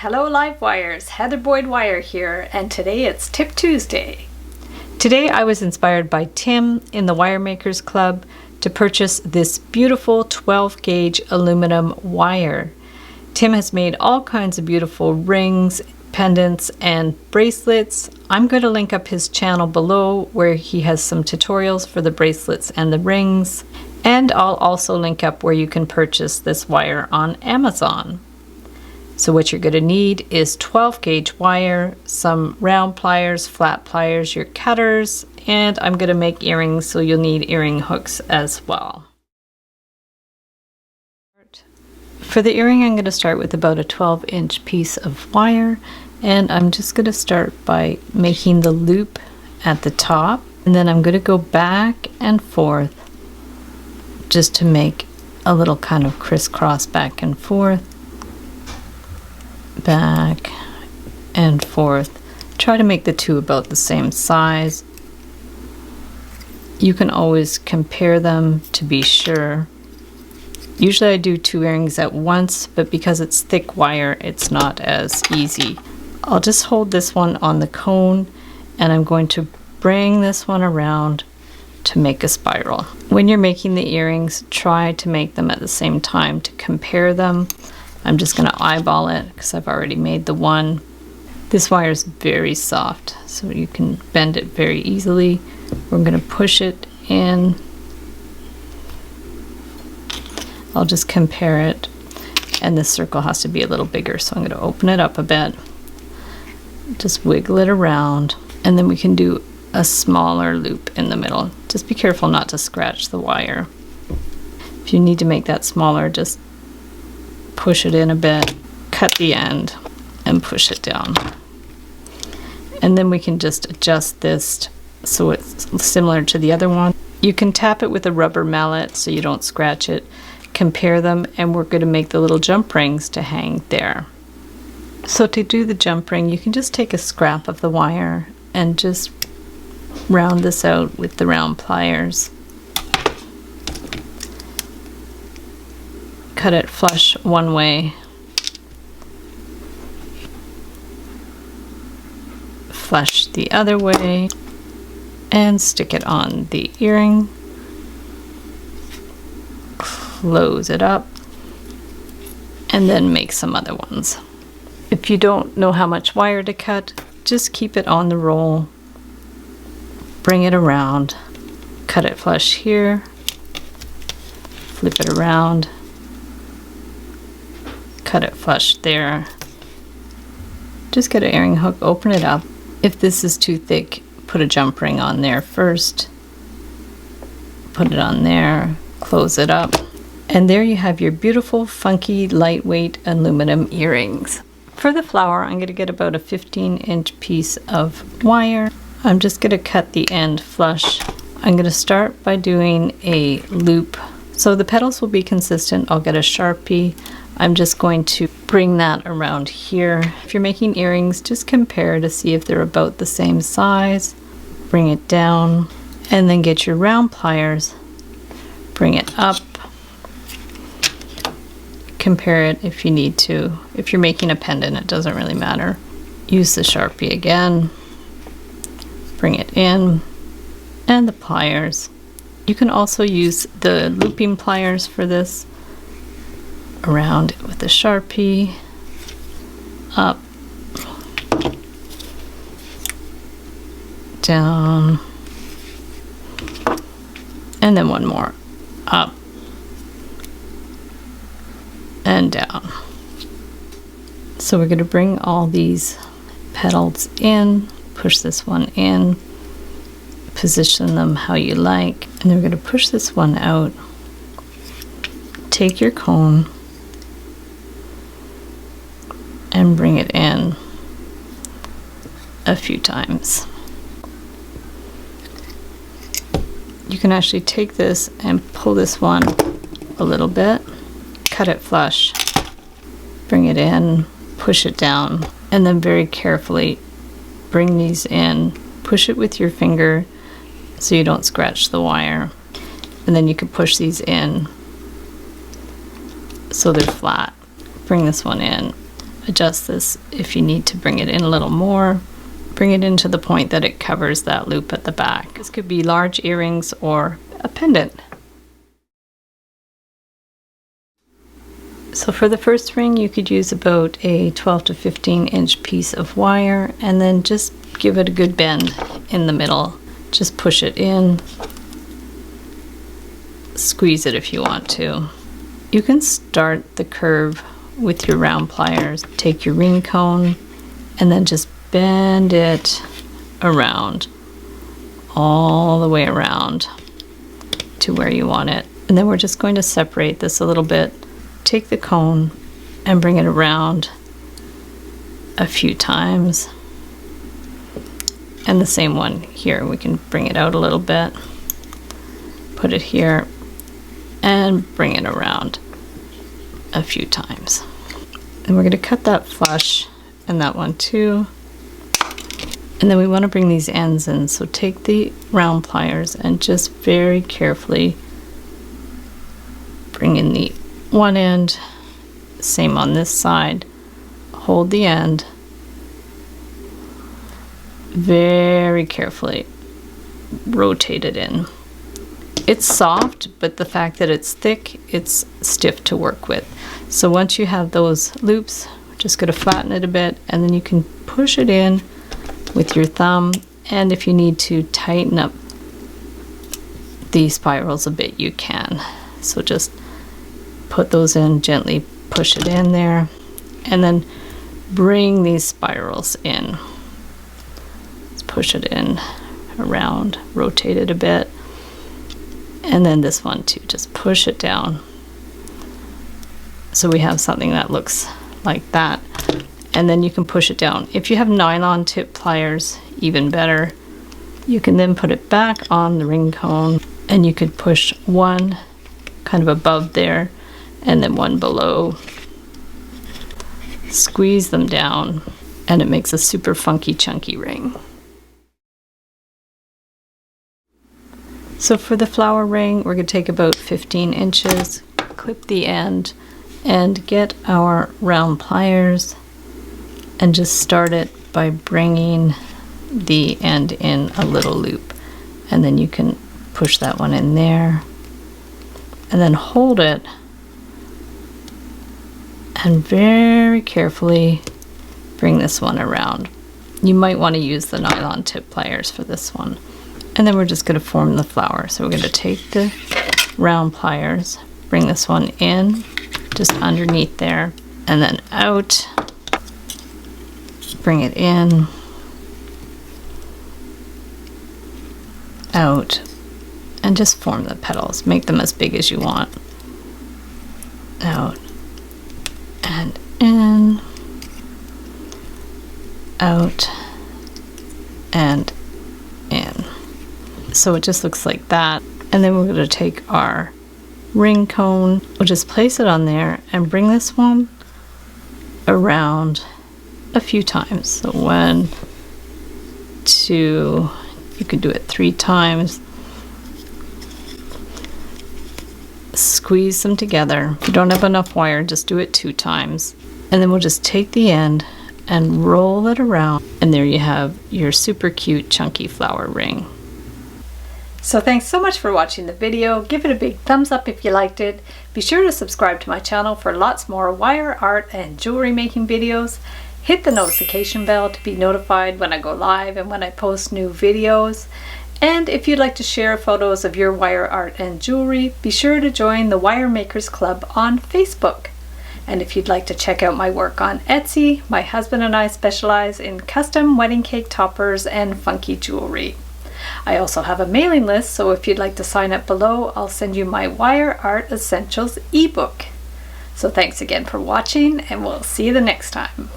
Hello Live Wires, Heather Boyd Wire here, and today it's Tip Tuesday. Today I was inspired by Tim in the Wire Makers Club to purchase this beautiful 12 gauge aluminum wire. Tim has made all kinds of beautiful rings, pendants, and bracelets. I'm going to link up his channel below where he has some tutorials for the bracelets and the rings, and I'll also link up where you can purchase this wire on Amazon. So what you're going to need is 12 gauge wire, some round pliers, flat pliers, your cutters, and I'm going to make earrings, so you'll need earring hooks as well. For the earring, I'm going to start with about a 12-inch piece of wire, and I'm just going to start by making the loop at the top, and then I'm going to go back and forth just to make a little kind of crisscross back and forth. Back and forth. Try to make the two about the same size. You can always compare them to be sure. Usually I do two earrings at once, but because it's thick wire, it's not as easy. I'll just hold this one on the cone, and I'm going to bring this one around to make a spiral. When you're making the earrings, try to make them at the same time to compare them. I'm just going to eyeball it because I've already made the one. This wire is very soft, so you can bend it very easily. We're going to push it in. I'll just compare it, and this circle has to be a little bigger, so I'm going to open it up a bit. Just wiggle it around, and then we can do a smaller loop in the middle. Just be careful not to scratch the wire. If you need to make that smaller, just push it in a bit, cut the end, and push it down. And then we can just adjust this so it's similar to the other one. You can tap it with a rubber mallet so you don't scratch it. Compare them, and we're going to make the little jump rings to hang there. So to do the jump ring, you can just take a scrap of the wire and just round this out with the round pliers. Cut it flush one way, flush the other way, and stick it on the earring. Close it up, and then make some other ones. If you don't know how much wire to cut, just keep it on the roll, bring it around, cut it flush here, flip it around, cut it flush there. Just get an earring hook, open it up. If this is too thick, put a jump ring on there first. Put it on there, close it up. And there you have your beautiful, funky, lightweight aluminum earrings. For the flower, I'm going to get about a 15-inch piece of wire. I'm just going to cut the end flush. I'm going to start by doing a loop. So the petals will be consistent. I'll get a Sharpie. I'm just going to bring that around here. If you're making earrings, just compare to see if they're about the same size. Bring it down, and then get your round pliers. Bring it up. Compare it if you need to. If you're making a pendant, it doesn't really matter. Use the Sharpie again. Bring it in, and the pliers. You can also use the looping pliers for this. Around it with the Sharpie, up, down, and then one more, up, and down. So we're going to bring all these petals in, push this one in, position them how you like, and then we're going to push this one out. Take your cone and bring it in a few times. You can actually take this and pull this one a little bit, cut it flush, bring it in, push it down, and then very carefully bring these in. Push it with your finger so you don't scratch the wire, and then you can push these in so they're flat. Bring this one in adjust this if you need to bring it in a little more. Bring it into the point that it covers that loop at the back. This could be large earrings or a pendant. So for the first ring, you could use about a 12 to 15 inch piece of wire and then just give it a good bend in the middle. Just push it in, squeeze it if you want to. You can start the curve with your round pliers. Take your ring cone and then just bend it around, all the way around to where you want it. And then we're just going to separate this a little bit. Take the cone and bring it around a few times. And the same one here, we can bring it out a little bit, put it here, and bring it around a few times. And we're going to cut that flush and that one too. And then we want to bring these ends in, so take the round pliers and just very carefully bring in the one end, same on this side, hold the end, very carefully rotate it in. It's soft, but the fact that it's thick, it's stiff to work with. So once you have those loops, we're just going to flatten it a bit, and then you can push it in with your thumb, and if you need to tighten up these spirals a bit, you can. So just put those in, gently push it in there, and then bring these spirals in. Let's push it in around, rotate it a bit, and then this one too, just push it down. So we have something that looks like that. And then you can push it down. If you have nylon tip pliers, even better. You can then put it back on the ring cone, and you could push one kind of above there and then one below. Squeeze them down, and it makes a super funky, chunky ring. So for the flower ring, we're going to take about 15 inches, clip the end, and get our round pliers and just start it by bringing the end in a little loop. And then you can push that one in there and then hold it and very carefully bring this one around. You might want to use the nylon tip pliers for this one. And then we're just going to form the flower. So we're going to take the round pliers, bring this one in, just underneath there, and then out, bring it in, out, and just form the petals. Make them as big as you want. Out, and in, out, and in. So it just looks like that. And then we're going to take our ring cone, we'll just place it on there and bring this one around a few times. So 1, 2, you could do it 3 times. Squeeze them together. If you don't have enough wire, just do it 2 times. And then we'll just take the end and roll it around, and there you have your super cute chunky flower ring. So thanks so much for watching the video. Give it a big thumbs up if you liked it. Be sure to subscribe to my channel for lots more wire art and jewelry making videos. Hit the notification bell to be notified when I go live and when I post new videos. And if you'd like to share photos of your wire art and jewelry, be sure to join the Wire Makers Club on Facebook. And if you'd like to check out my work on Etsy, my husband and I specialize in custom wedding cake toppers and funky jewelry. I also have a mailing list, so if you'd like to sign up below, I'll send you my Wire Art Essentials ebook. So thanks again for watching, and we'll see you the next time.